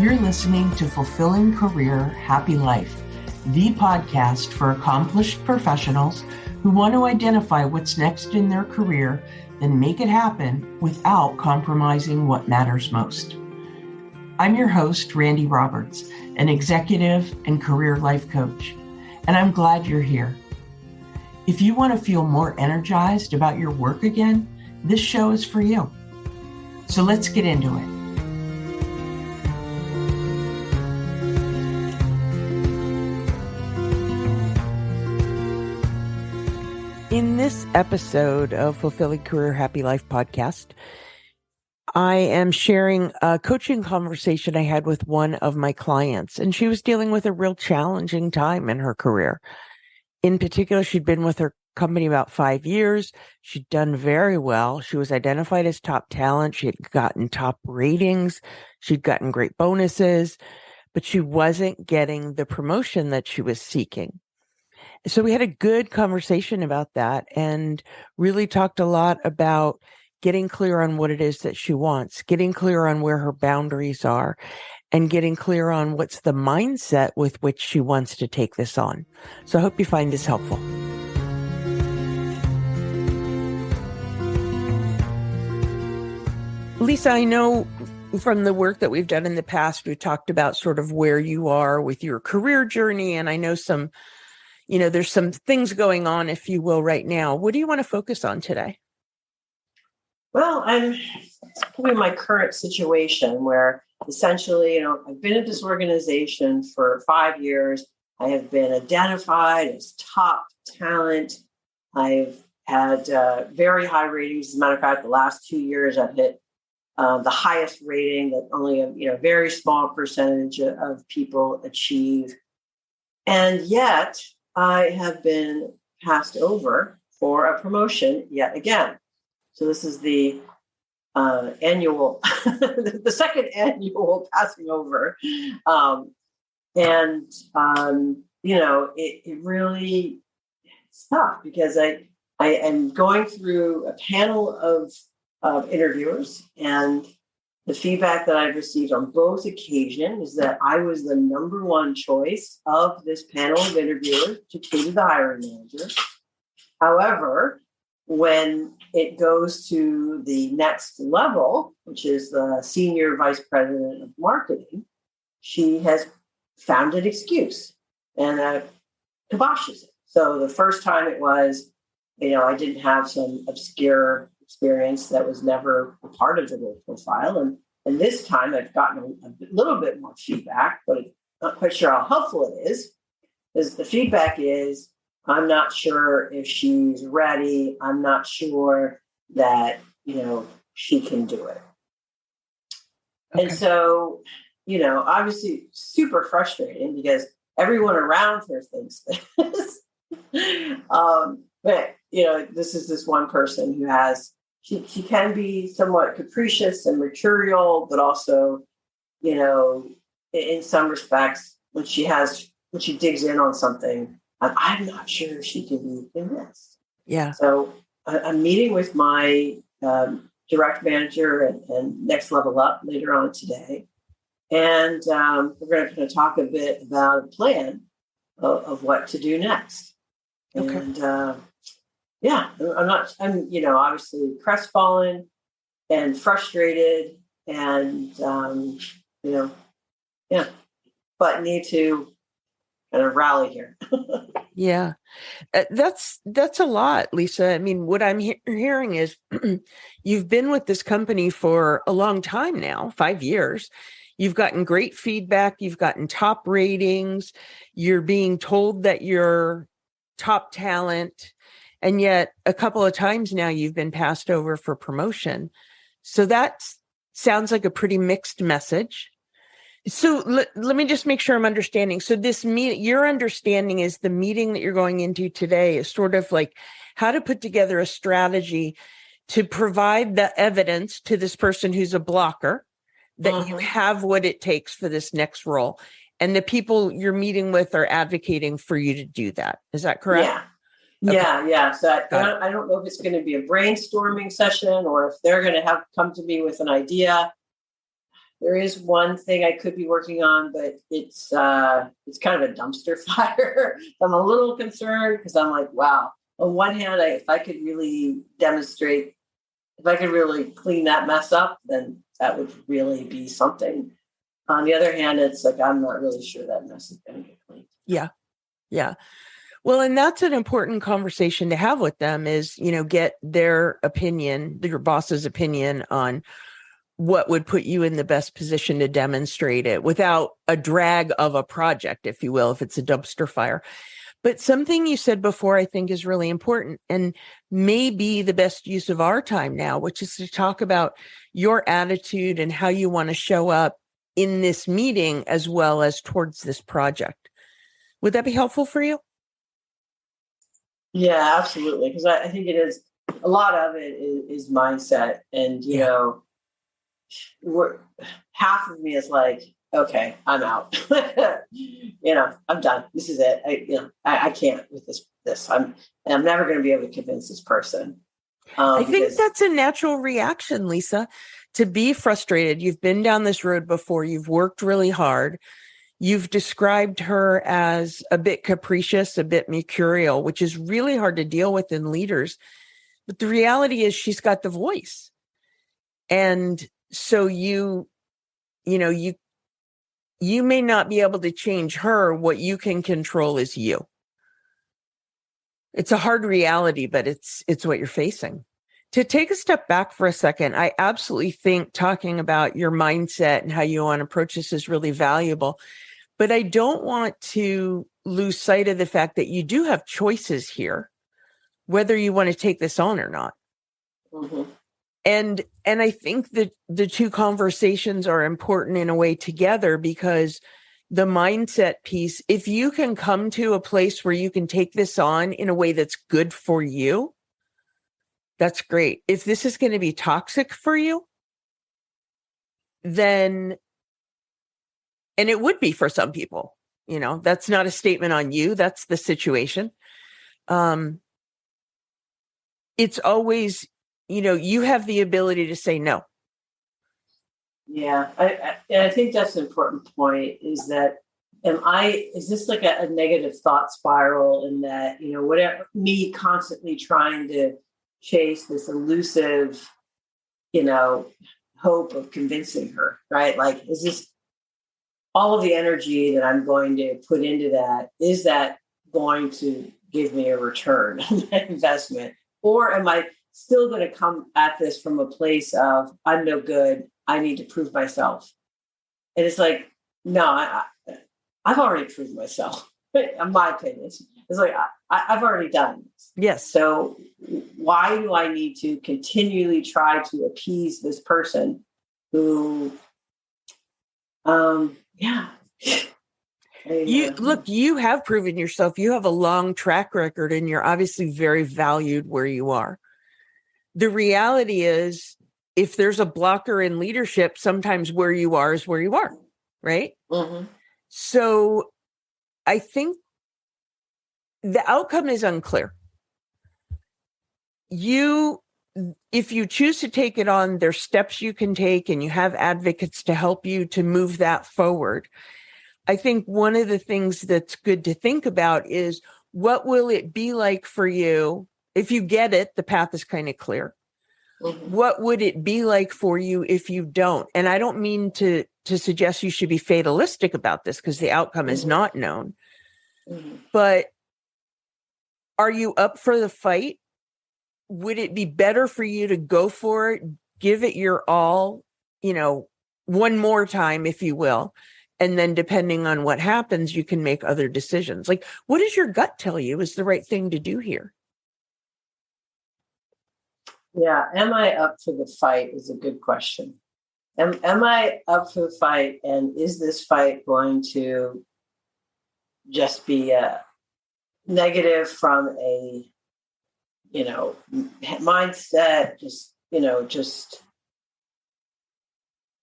You're listening to Fulfilling Career, Happy Life, the podcast for accomplished professionals who want to identify what's next in their career and make it happen without compromising what matters most. I'm your host, Randi Roberts, an executive and career life coach, and I'm glad you're here. If you want to feel more energized about your work again, this show is for you. So let's get into it. In this episode of Fulfilling Career, Happy Life podcast, I am sharing a coaching conversation I had with one of my clients, and she was dealing with a real challenging time in her career. In particular, she'd been with her company about 5 years. She'd done very well. She was identified as top talent. She had gotten top ratings. She'd gotten great bonuses, but she wasn't getting the promotion that she was seeking. So we had a good conversation about that and really talked a lot about getting clear on what it is that she wants, getting clear on where her boundaries are, and getting clear on what's the mindset with which she wants to take this on. So I hope you find this helpful. Lisa, I know from the work that we've done in the past, we've talked about sort of where you are with your career journey. And I know there's some things going on, if you will, right now. What do you want to focus on today? Well, I'm probably in my current situation where essentially, I've been at this organization for 5 years. I have been identified as top talent. I've had very high ratings. As a matter of fact, the last 2 years I've hit the highest rating that only a very small percentage of people achieve. And yet I have been passed over for a promotion yet again. So this is the annual, the second annual passing over. It really is tough because I am going through a panel of interviewers, and the feedback that I've received on both occasions is that I was the number one choice of this panel of interviewers to cater the hiring manager. However, when it goes to the next level, which is the senior vice president of marketing, she has found an excuse and kiboshes it. So the first time it was, I didn't have some obscure experience that was never a part of the role profile. And this time I've gotten a little bit more feedback, but I'm not quite sure how helpful it is. Because the feedback is, I'm not sure if she's ready. I'm not sure that, she can do it. Okay. And so, obviously super frustrating because everyone around her thinks this. But, this is this one person who has, she can be somewhat capricious and mercurial, but also, in some respects, when she digs in on something, I'm not sure she can be convinced. Yeah. So I'm meeting with my direct manager and next level up later on today. And we're going to talk a bit about a plan of what to do next. Okay. And I'm obviously crestfallen and frustrated and, but need to kind of rally here. Yeah, that's a lot, Lisa. I mean, what I'm hearing is you've been with this company for a long time now, 5 years. You've gotten great feedback. You've gotten top ratings. You're being told that you're top talent. And yet a couple of times now you've been passed over for promotion. So that sounds like a pretty mixed message. So let me just make sure I'm understanding. So this your understanding is the meeting that you're going into today is sort of like how to put together a strategy to provide the evidence to this person who's a blocker that you have what it takes for this next role. And the people you're meeting with are advocating for you to do that. Is that correct? Yeah. Okay. Yeah. So I don't know if it's going to be a brainstorming session or if they're going to come to me with an idea. there is one thing I could be working on, but it's kind of a dumpster fire. I'm a little concerned because I'm like, wow. On one hand, if I could really demonstrate, if I could really clean that mess up, then that would really be something. On the other hand, it's like, I'm not really sure that mess is going to get cleaned. Yeah. Yeah. Well, and that's an important conversation to have with them is, get their opinion, your boss's opinion on what would put you in the best position to demonstrate it without a drag of a project, if you will, if it's a dumpster fire. But something you said before, I think is really important and may be the best use of our time now, which is to talk about your attitude and how you want to show up in this meeting as well as towards this project. Would that be helpful for you? Yeah, absolutely. Because I think it is, a lot of it is mindset. And, half of me is like, okay, I'm out. I'm done. This is it. I can't with this. I'm never going to be able to convince this person. I think that's a natural reaction, Lisa, to be frustrated. You've been down this road before. You've worked really hard. You've described her as a bit capricious, a bit mercurial, which is really hard to deal with in leaders. But the reality is she's got the voice. And so you may not be able to change her. What you can control is you. It's a hard reality, but it's what you're facing. To take a step back for a second, I absolutely think talking about your mindset and how you want to approach this is really valuable. But I don't want to lose sight of the fact that you do have choices here, whether you want to take this on or not. Mm-hmm. And I think that the two conversations are important in a way together because the mindset piece, if you can come to a place where you can take this on in a way that's good for you, that's great. If this is going to be toxic for you, then, and it would be for some people, that's not a statement on you. That's the situation. It's always, you have the ability to say no. Yeah. I think that's an important point is that, is this like a negative thought spiral in that, whatever, me constantly trying to chase this elusive, hope of convincing her, right? Like, is this all of the energy that I'm going to put into that? Is that going to give me a return on that investment? Or am I still going to come at this from a place of I'm no good, I need to prove myself? And it's like, no, I've already proved myself. In my opinion, it's like I've already done this. Yes. So why do I need to continually try to appease this person who, you have proven yourself. You have a long track record and you're obviously very valued where you are. The reality is, if there's a blocker in leadership, sometimes where you are is where you are, right? Mm-hmm. So I think the outcome is unclear. If you choose to take it on, there's steps you can take and you have advocates to help you to move that forward. I think one of the things that's good to think about is what will it be like for you? If you get it, the path is kind of clear. Mm-hmm. What would it be like for you if you don't? And I don't mean to suggest you should be fatalistic about this because the outcome is not known. Mm-hmm. But are you up for the fight? Would it be better for you to go for it, give it your all, one more time, if you will, and then depending on what happens, you can make other decisions? Like, what does your gut tell you is the right thing to do here? Yeah. Am I up for the fight is a good question. Am I up for the fight? And is this fight going to just be a negative from a, mindset, just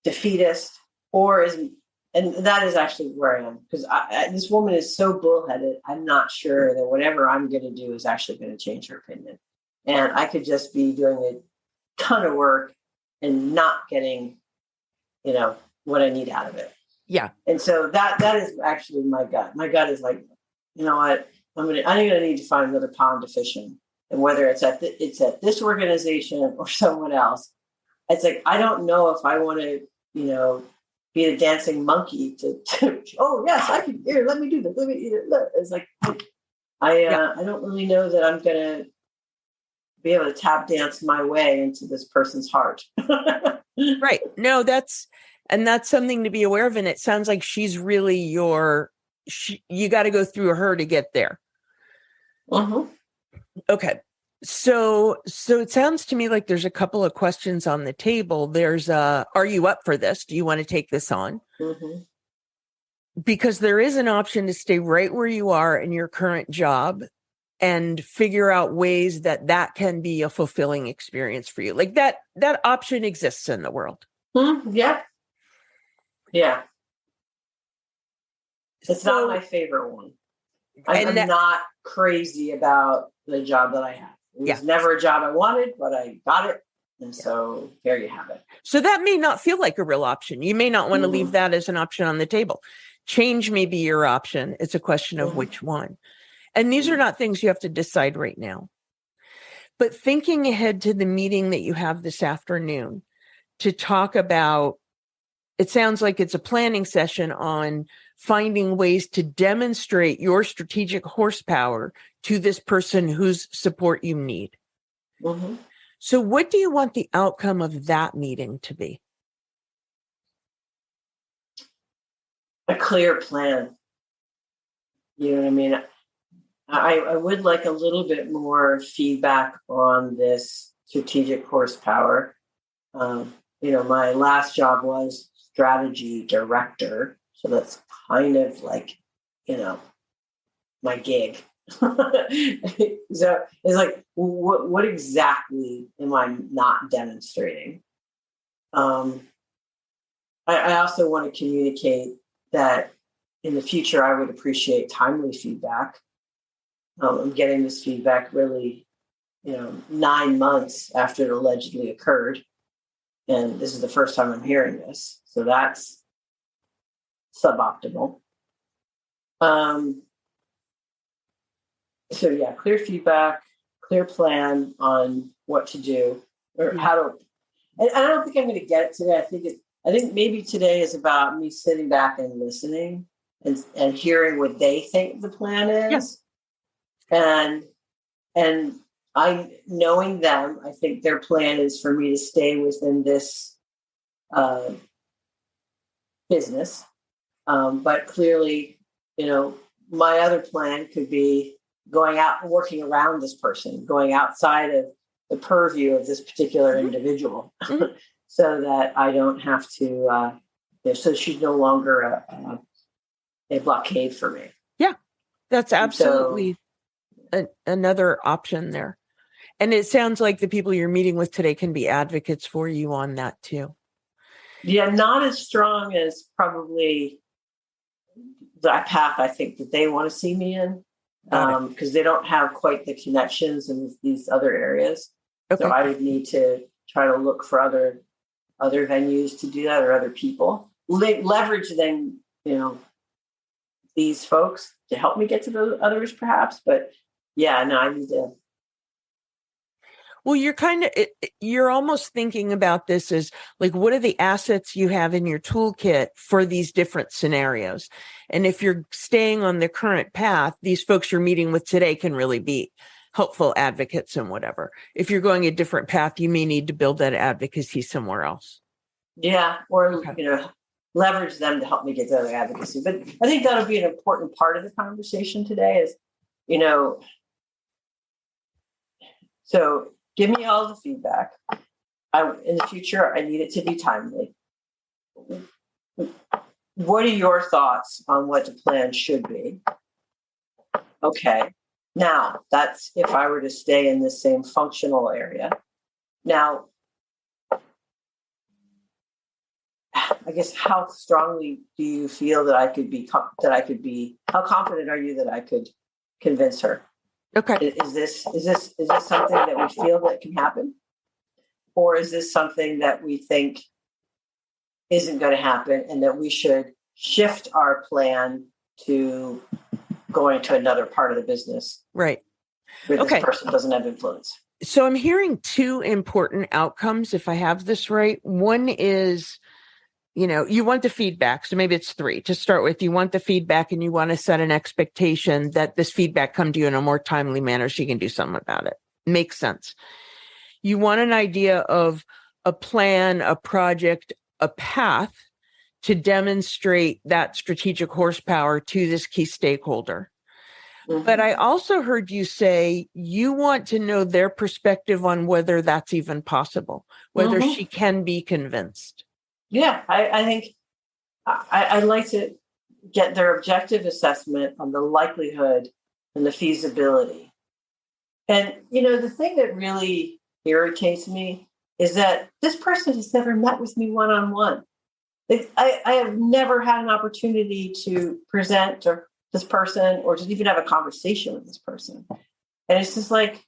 defeatist, and that is actually where I am, because this woman is so bullheaded. I'm not sure that whatever I'm going to do is actually going to change her opinion. And I could just be doing a ton of work and not getting, what I need out of it. Yeah. And so that is actually my gut. My gut is like, you know what, I'm gonna need to find another pond to fish in, and whether it's at this organization or someone else, it's like I don't know if I want to, be a dancing monkey to oh yes, I can here. Let me do this. Let me eat it. Look. It's like I don't really know that I'm gonna be able to tap dance my way into this person's heart. Right. No, that's something to be aware of. And it sounds like she's really you got to go through her to get there. Mm-hmm. Okay. So it sounds to me like there's a couple of questions on the table. There's are you up for this? Do you want to take this on? Mm-hmm. Because there is an option to stay right where you are in your current job and figure out ways that can be a fulfilling experience for you. Like that option exists in the world. Mm-hmm. Yeah. Yeah. It's not my favorite one. I'm not crazy about the job that I have. It was never a job I wanted, but I got it. And so there you have it. So that may not feel like a real option. You may not want to leave that as an option on the table. Change may be your option. It's a question of which one. And these are not things you have to decide right now. But thinking ahead to the meeting that you have this afternoon to talk about, it sounds like it's a planning session on finding ways to demonstrate your strategic horsepower to this person whose support you need. Mm-hmm. So what do you want the outcome of that meeting to be? A clear plan. You know what I mean? I would like a little bit more feedback on this strategic horsepower. My last job was strategy director. So that's kind of like, my gig. So it's like, what exactly am I not demonstrating? I also want to communicate that in the future, I would appreciate timely feedback. I'm getting this feedback really, 9 months after it allegedly occurred. And this is the first time I'm hearing this. So that's suboptimal. Clear feedback, clear plan on what to do or how to. And I don't think I'm going to get it today. I think maybe today is about me sitting back and listening and hearing what they think the plan is. Yeah. And I, knowing them, I think their plan is for me to stay within this business. But clearly, my other plan could be going out and working around this person, going outside of the purview of this particular individual so that I don't have to, so she's no longer a blockade for me. Yeah, that's absolutely another option there. And it sounds like the people you're meeting with today can be advocates for you on that too. Yeah, not as strong as probably the path I think that they want to see me in, because they don't have quite the connections in these other areas. Okay. So I would need to try to look for other venues to do that or other people. Leverage then, these folks to help me get to those others perhaps. But I need to. Well, you're almost thinking about this as like, what are the assets you have in your toolkit for these different scenarios? And if you're staying on the current path, these folks you're meeting with today can really be helpful advocates and whatever. If you're going a different path, you may need to build that advocacy somewhere else. Yeah. Or, leverage them to help me get to other advocacy. But I think that'll be an important part of the conversation today is, so give me all the feedback. In the future, I need it to be timely. What are your thoughts on what the plan should be? Okay. Now, that's if I were to stay in the same functional area. Now, I guess how strongly do you feel that I could be, how confident are you that I could convince her? Okay. Is this something that we feel that can happen? Or is this something that we think, isn't going to happen, and that we should shift our plan to going to another part of the business. Right. Where Okay. this person doesn't have influence. So I'm hearing two important outcomes, if I have this right. One is, you want the feedback. So maybe it's three to start with. You want the feedback and you want to set an expectation that this feedback come to you in a more timely manner so you can do something about it. Makes sense. You want an idea of a plan, a project, a path to demonstrate that strategic horsepower to this key stakeholder. Mm-hmm. But I also heard you say you want to know their perspective on whether that's even possible, whether mm-hmm. she can be convinced. Yeah, I think I'd like to get their objective assessment on the likelihood and the feasibility. And, the thing that really irritates me is that this person has never met with me one-on-one. I have never had an opportunity to present to this person or to even have a conversation with this person. And it's just like,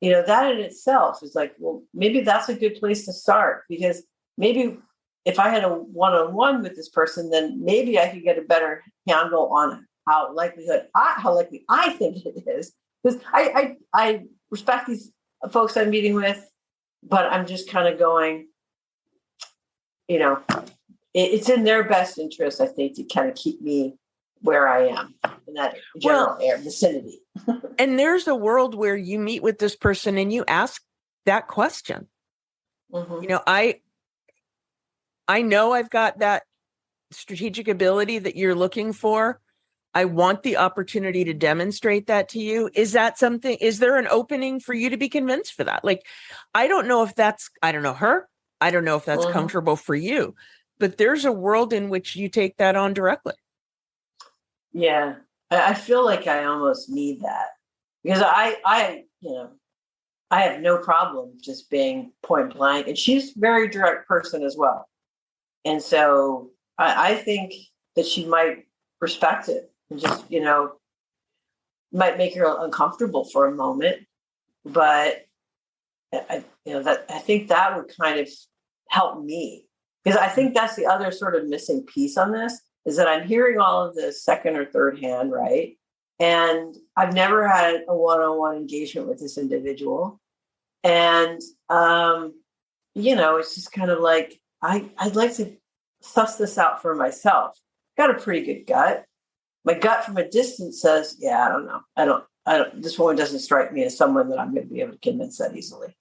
that in itself is like, well, maybe that's a good place to start, because maybe if I had a one-on-one with this person, then maybe I could get a better handle on how likely I think it is. Because I respect these folks I'm meeting with, but I'm just kind of going, it's in their best interest, I think, to kind of keep me where I am in that general vicinity. And there's a world where you meet with this person and you ask that question. Mm-hmm. I know I've got that strategic ability that you're looking for. I want the opportunity to demonstrate that to you. Is there an opening for you to be convinced for that? Like, I don't know if that's, I don't know her. I don't know if that's comfortable for you, but there's a world in which you take that on directly. Yeah. I feel like I almost need that, because I have no problem just being point blank, and she's a very direct person as well. And so I think that she might respect it and just, might make her uncomfortable for a moment, but I think that would kind of help me, because I think that's the other sort of missing piece on this, is that I'm hearing all of this second or third hand, right? And I've never had a one-on-one engagement with this individual. And, it's just kind of like, I'd like to suss this out for myself. Got a pretty good gut. My gut from a distance says, yeah, I don't know. I don't, this woman doesn't strike me as someone that I'm going to be able to convince that easily.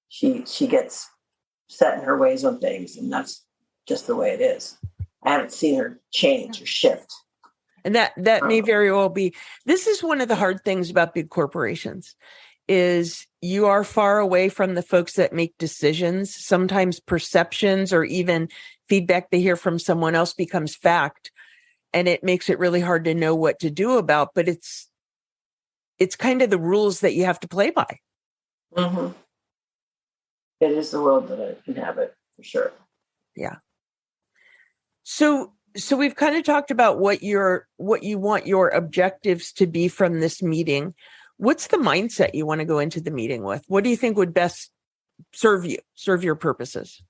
She gets set in her ways on things, and that's just the way it is. I haven't seen her change or shift. And that may very well be. This is one of the hard things about big corporations, is you are far away from the folks that make decisions. Sometimes perceptions or even feedback they hear from someone else becomes fact, and it makes it really hard to know what to do about. But it's kind of the rules that you have to play by. Mm-hmm. It is the world that I inhabit, for sure. Yeah. So we've kind of talked about what you want your objectives to be from this meeting. What's the mindset you want to go into the meeting with? What do you think would best serve your purposes?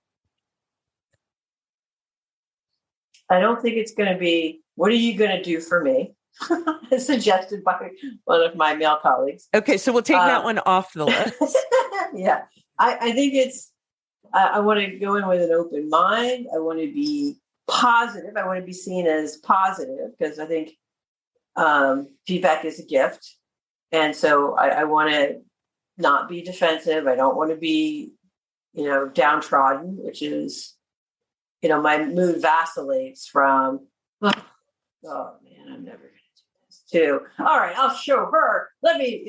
I don't think it's going to be, what are you going to do for me? Suggested by one of my male colleagues. Okay, so we'll take that one off the list. Yeah. I think it's, I want to go in with an open mind. I want to be positive. I want to be seen as positive, because I think feedback is a gift. And so I want to not be defensive. I don't want to be, downtrodden, which is, my mood vacillates from, oh man, I'm never going to do this, to, all right, I'll show her. Let me,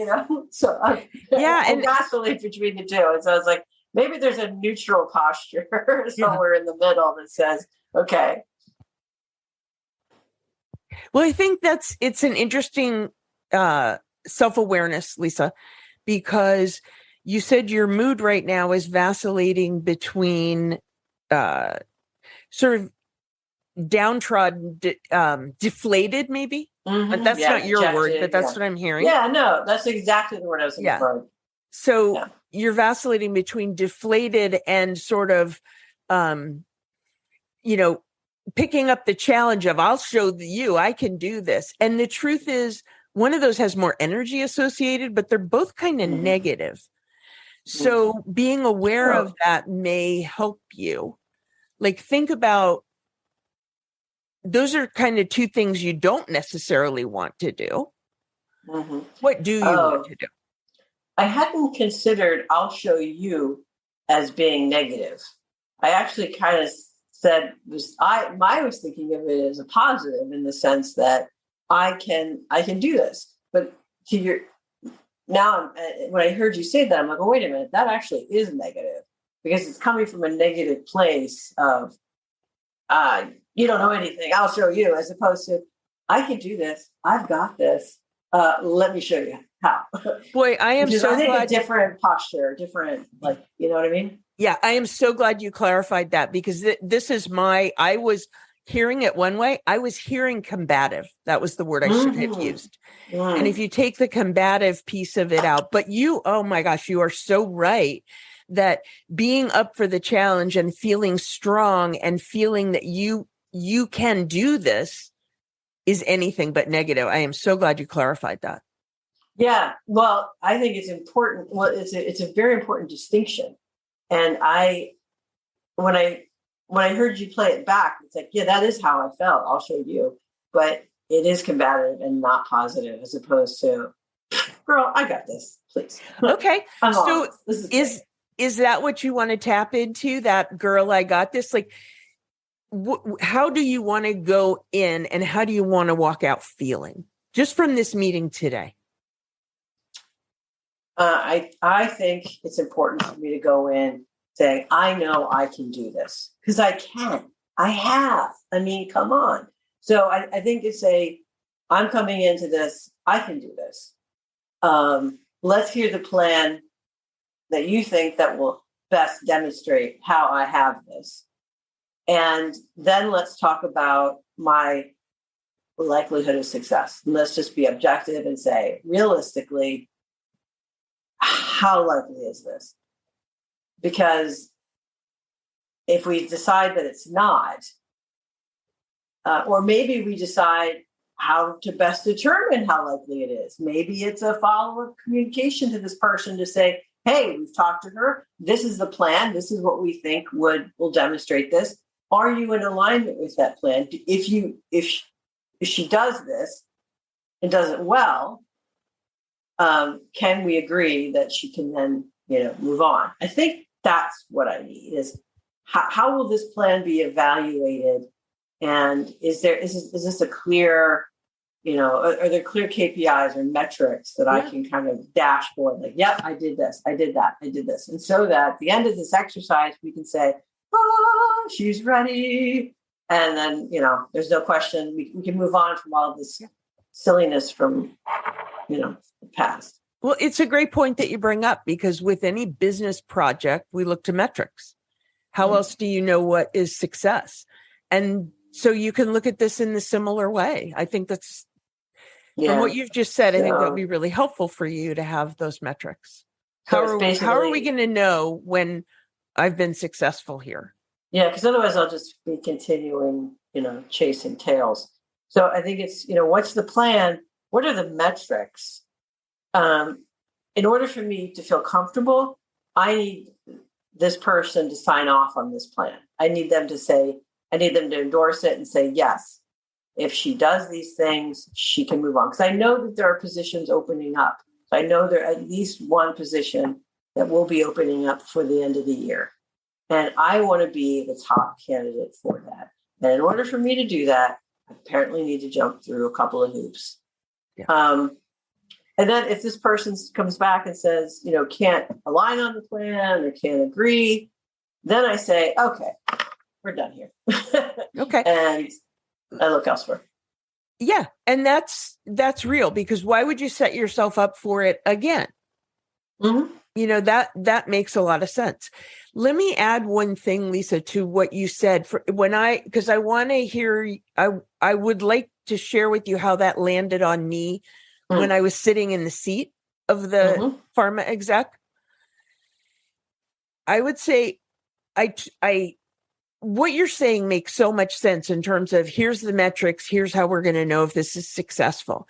so I vacillate between the two. And so I was like, maybe there's a neutral posture somewhere in the middle that says, okay. Well, I think it's an interesting self-awareness, Lisa, because you said your mood right now is vacillating between sort of downtrodden, deflated, maybe. Mm-hmm. But that's not your word, but that's what I'm hearing. Yeah, no, that's exactly the word I was looking for. So you're vacillating between deflated and sort of you know, picking up the challenge of, I'll show you, I can do this. And the truth is, one of those has more energy associated, but they're both kind of negative. So being aware of that may help you. Like, think about, those are kind of two things you don't necessarily want to do. What do you want to do? I hadn't considered I'll show you as being negative. I actually kind of said I was thinking of it as a positive, in the sense that I can do this. But to your now, when I heard you say that, I'm like, oh, wait a minute, that actually is negative, because it's coming from a negative place of you don't know anything, I'll show you, as opposed to, I can do this, I've got this. Let me show you how. Boy, I am so glad. A different posture, different, like, you know what I mean? Yeah, I am so glad you clarified that, because this is I was hearing it one way. I was hearing combative. That was the word I should have used. And if you take the combative piece of it out, but oh my gosh, you are so right, that being up for the challenge and feeling strong and feeling that you can do this is anything but negative. I am so glad you clarified that. Yeah, well, I think it's important. Well, it's a very important distinction. And when I heard you play it back, it's like, yeah, that is how I felt. I'll show you. But it is combative and not positive, as opposed to, girl, I got this, please. Okay. So is that what you want to tap into? That, girl, I got this? Like, how do you want to go in, and how do you want to walk out feeling just from this meeting today? I think it's important for me to go in saying, I know I can do this, because I can. I have. I mean, come on. So I think it's I'm coming into this, I can do this. Let's hear the plan that you think that will best demonstrate how I have this. And then let's talk about my likelihood of success. And let's just be objective and say, realistically, how likely is this? Because if we decide that it's not, or maybe we decide how to best determine how likely it is. Maybe it's a follow-up communication to this person to say, hey, we've talked to her. This is the plan. This is what we think will demonstrate this. Are you in alignment with that plan? If she does this and does it well, can we agree that she can then, move on? I think that's what I need, is how will this plan be evaluated? And is this a clear, are there clear KPIs or metrics that I can kind of dashboard, like, yep, I did this, I did that, I did this. And so that at the end of this exercise, we can say, oh, she's ready. And then, there's no question. We can move on from all of this silliness from, the past. Well, it's a great point that you bring up, because with any business project, we look to metrics. How else do you know what is success? And so you can look at this in the similar way. I think that's, from what you've just said, I think that would be really helpful for you to have those metrics. How are we going to know when I've been successful here? Yeah, because otherwise I'll just be continuing, chasing tails. So I think it's, what's the plan? What are the metrics? In order for me to feel comfortable, I need this person to sign off on this plan. I need them to endorse it and say, yes, if she does these things, she can move on. Because I know that there are positions opening up. So I know there are at least one position that will be opening up for the end of the year. And I want to be the top candidate for that. And in order for me to do that, I apparently need to jump through a couple of hoops. Yeah. And then if this person comes back and says, can't align on the plan or can't agree, then I say, okay, we're done here. Okay. And I look elsewhere. Yeah. And that's real, because why would you set yourself up for it again? Mm-hmm. That makes a lot of sense. Let me add one thing, Lisa, to what you said, because I want to hear, I would like to share with you how that landed on me when I was sitting in the seat of the pharma exec. I would say I what you're saying makes so much sense in terms of here's the metrics, here's how we're going to know if this is successful.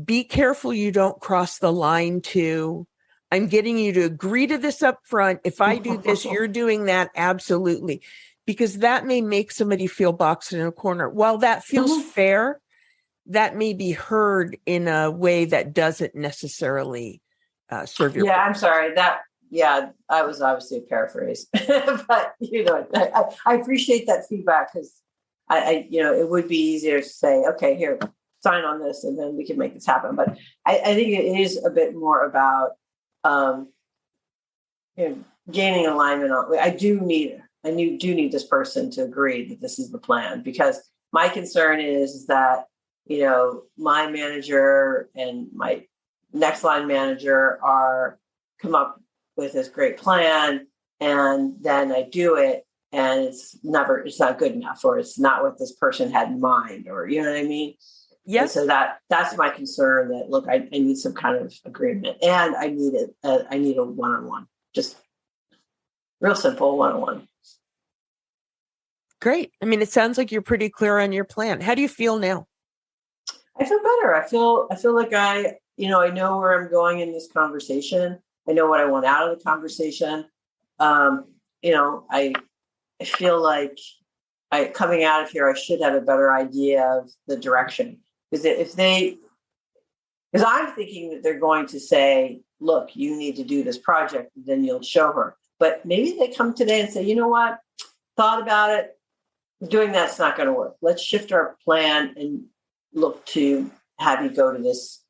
Be careful you don't cross the line to, I'm getting you to agree to this up front. If I do this, you're doing that. Absolutely. Because that may make somebody feel boxed in a corner. While that feels fair, that may be heard in a way that doesn't necessarily serve your purpose. I'm sorry. I was obviously a paraphrase, but I appreciate that feedback because it would be easier to say, okay, here, sign on this, and then we can make this happen. But I think it is a bit more about gaining alignment on. I do need this person to agree that this is the plan, because my concern is that my manager and my next line manager come up with this great plan, and then I do it, and it's not good enough, or it's not what this person had in mind, or you know what I mean? Yes. And so that's my concern. That look, I need some kind of agreement, and I need a one-on-one, just real simple one-on-one. Great. I mean, it sounds like you're pretty clear on your plan. How do you feel now? I feel better. I feel like I know where I'm going in this conversation. I know what I want out of the conversation. I feel like coming out of here, I should have a better idea of the direction. Because I'm thinking that they're going to say, look, you need to do this project, then you'll show her. But maybe they come today and say, you know what, thought about it. Doing that's not going to work. Let's shift our plan and look to have you go to this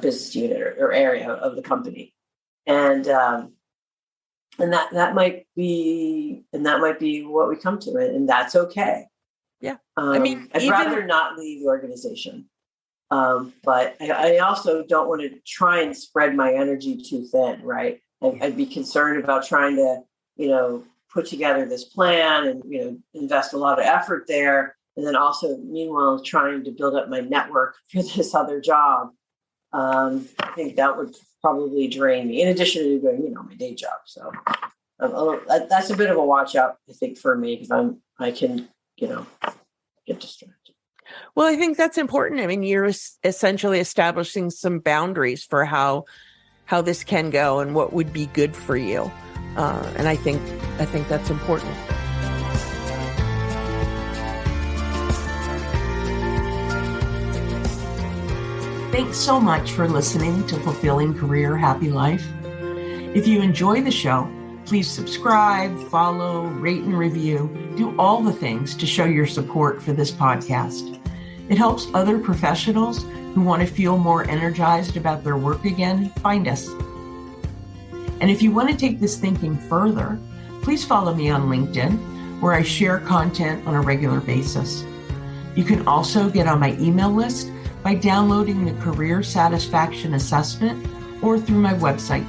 business unit or area of the company. And that might be what we come to, and that's okay. Yeah. I'd rather not leave the organization. But I also don't want to try and spread my energy too thin, right? I'd be concerned about trying to, put together this plan and, invest a lot of effort there. And then also, meanwhile, trying to build up my network for this other job. I think that would probably drain me, in addition to doing, my day job. So that's a bit of a watch out, I think, for me, because I can, get distracted. Well, I think that's important. I mean, you're essentially establishing some boundaries for how this can go and what would be good for you. And I think that's important. Thanks so much for listening to Fulfilling Career Happy Life. If you enjoy the show, please subscribe, follow, rate, and review. Do all the things to show your support for this podcast. It helps other professionals who want to feel more energized about their work again find us. And if you want to take this thinking further, please follow me on LinkedIn, where I share content on a regular basis. You can also get on my email list by downloading the Career Satisfaction Assessment or through my website.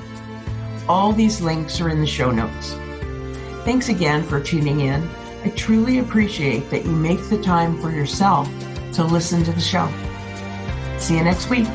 All these links are in the show notes. Thanks again for tuning in. I truly appreciate that you make the time for yourself to listen to the show. See you next week.